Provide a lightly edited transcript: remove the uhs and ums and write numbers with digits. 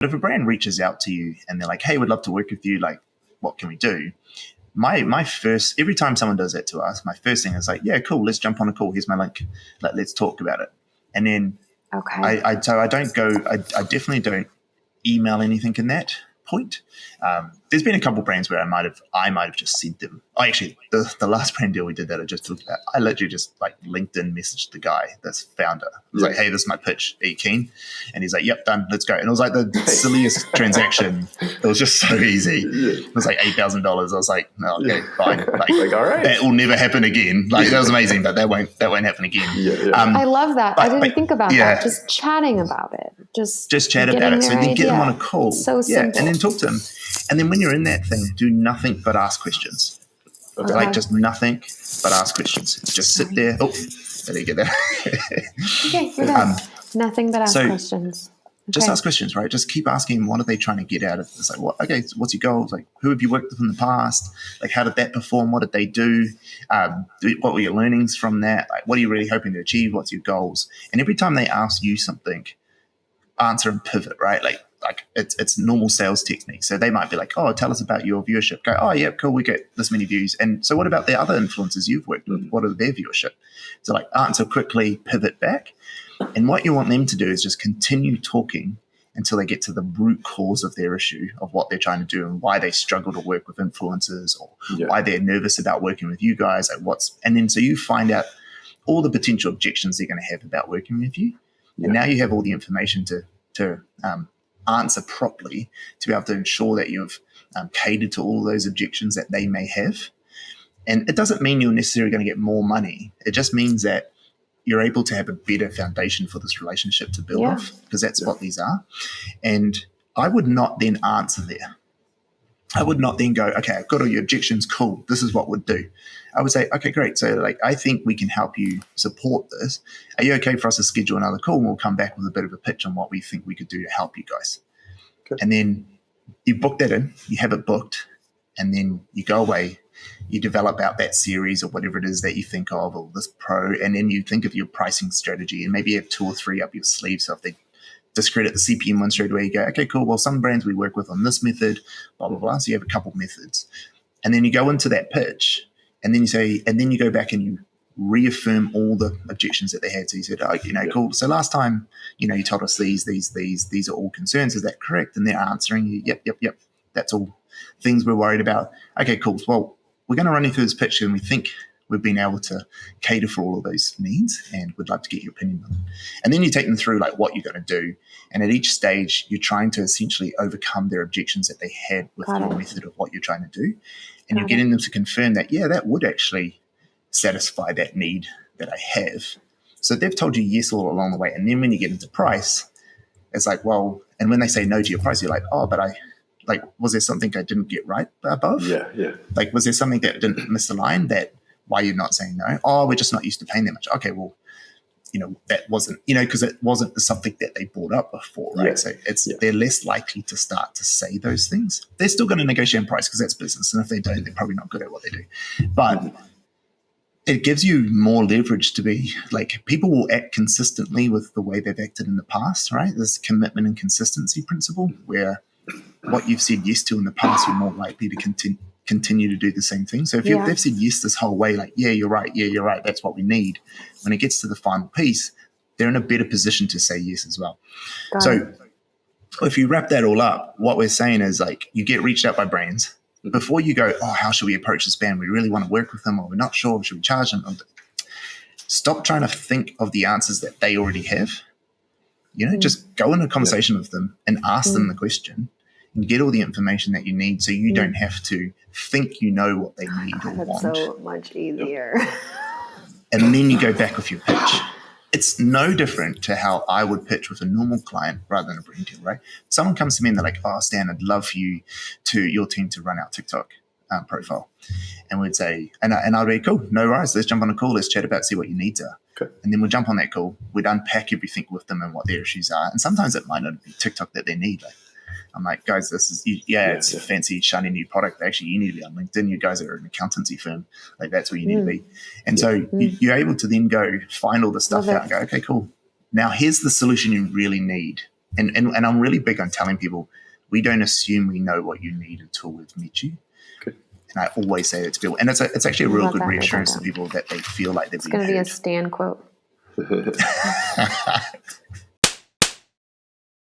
if a brand reaches out to you and they're like, hey, we'd love to work with you, like, what can we do? My first, every time someone does that to us, my first thing is like, yeah, cool, let's jump on a call. Here's my link. Let's talk about it. And then I definitely don't email anything in that point. There's been a couple brands where I might have just sent them. Oh, actually, the last brand deal we did that I just talked about, I literally just like LinkedIn messaged the guy, this founder. I was like, hey, this is my pitch. Are you keen? And he's like, yep, done. Let's go. And it was like the silliest transaction. It was just so easy. It was like $8,000. I was like, no, okay, fine. Like all right. That will never happen again. Like that was amazing, but that won't happen again. I love that. I didn't think about that. Just chatting about it. Just chat about it. So then get them on a call. So simple. And then talk to them. And then when you're in that thing, do nothing but ask questions. Okay. Like just nothing but ask questions. Just sit there. Oh, there you get that. Okay, you're done. Nothing but ask questions. Okay. Just ask questions, right? Just keep asking, what are they trying to get out of it? It's like, what? Okay, so what's your goals? Like, who have you worked with in the past? Like, how did that perform? What did they do? What were your learnings from that? Like, what are you really hoping to achieve? What's your goals? And every time they ask you something, answer and pivot, right? Like it's normal sales technique. So they might be like, oh, tell us about your viewership. Go, oh, yeah, cool, we get this many views. And so what about the other influencers you've worked with? What are their viewership? So like answer quickly, pivot back. And what you want them to do is just continue talking until they get to the root cause of their issue, of what they're trying to do and why they struggle to work with influencers or why they're nervous about working with you guys. Like and then so you find out all the potential objections they're going to have about working with you. And now you have all the information to answer properly, to be able to ensure that you've catered to all those objections that they may have. And it doesn't mean you're necessarily going to get more money. It just means that you're able to have a better foundation for this relationship to build off, because that's what these are. And I would not then answer there. I would not then go, okay, I've got all your objections. Cool. This is what we'd do. I would say, okay, great. So like, I think we can help you support this. Are you okay for us to schedule another call? And we'll come back with a bit of a pitch on what we think we could do to help you guys. Okay. And then you book that in, you have it booked, and then you go away, you develop out that series or whatever it is that you think of, or this pro, and then you think of your pricing strategy and maybe you have 2 or 3 up your sleeve. So if they discredit the CPM one straight away, you go, okay, cool. Well, some brands we work with on this method, blah, blah, blah. So you have a couple methods. And then you go into that pitch, and then you say, and then you go back and you reaffirm all the objections that they had. So you said, oh, cool. So last time, you told us these are all concerns. Is that correct? And they're answering you, yep. That's all things we're worried about. Okay, cool. Well, we're going to run you through this pitch, and we think we've been able to cater for all of those needs, and we'd love to get your opinion on it. And then you take them through like what you're going to do. And at each stage, you're trying to essentially overcome their objections that they had with your method of what you're trying to do. And you're getting them to confirm that, that would actually satisfy that need that I have. So they've told you yes all along the way. And then when you get into price, it's like, well, and when they say no to your price, you're like, oh, but was there something I didn't get right above? Yeah. Like, was there something that didn't miss the line that why you're not saying no? Oh, we're just not used to paying that much. Okay, well, that wasn't, because it wasn't something that they brought up before, right? So they're less likely to start to say those things. They're still going to negotiate price because that's business. And if they don't, they're probably not good at what they do. But it gives you more leverage to be like, people will act consistently with the way they've acted in the past, right? This commitment and consistency principle, where what you've said yes to in the past, you're more likely to continue to do the same thing. So if they've said yes this whole way, like, you're right, that's what we need. When it gets to the final piece, they're in a better position to say yes as well. So if you wrap that all up, what we're saying is like, you get reached out by brands. Before you go, oh, how should we approach this band? We really want to work with them, or we're not sure. Should we charge them? Stop trying to think of the answers that they already have. Just go in a conversation with them and ask them the question and get all the information that you need, so you don't have to think you know what they need or want. That's so much easier. And then you go back with your pitch. It's no different to how I would pitch with a normal client rather than a brand deal, right? Someone comes to me and they're like, oh, Stan, I'd love for your team to run our TikTok profile. And we'd say, and I'd be, cool, no worries, let's jump on a call, let's chat about, see what your needs are. Okay. And then we'll jump on that call, we'd unpack everything with them and what their issues are. And sometimes it might not be TikTok that they need. Like, I'm like, guys, this is, it's a fancy, shiny new product. Actually, you need to be on LinkedIn. You guys are an accountancy firm. Like, that's where you need to be. And so you're able to then go find all the stuff out and go, okay, cool. Now here's the solution you really need. And I'm really big on telling people, we don't assume we know what you need until we've met you. Okay. And I always say that to people. And it's actually a real good reassurance to people that they feel like they've been heard. It's going to be a Stan quote.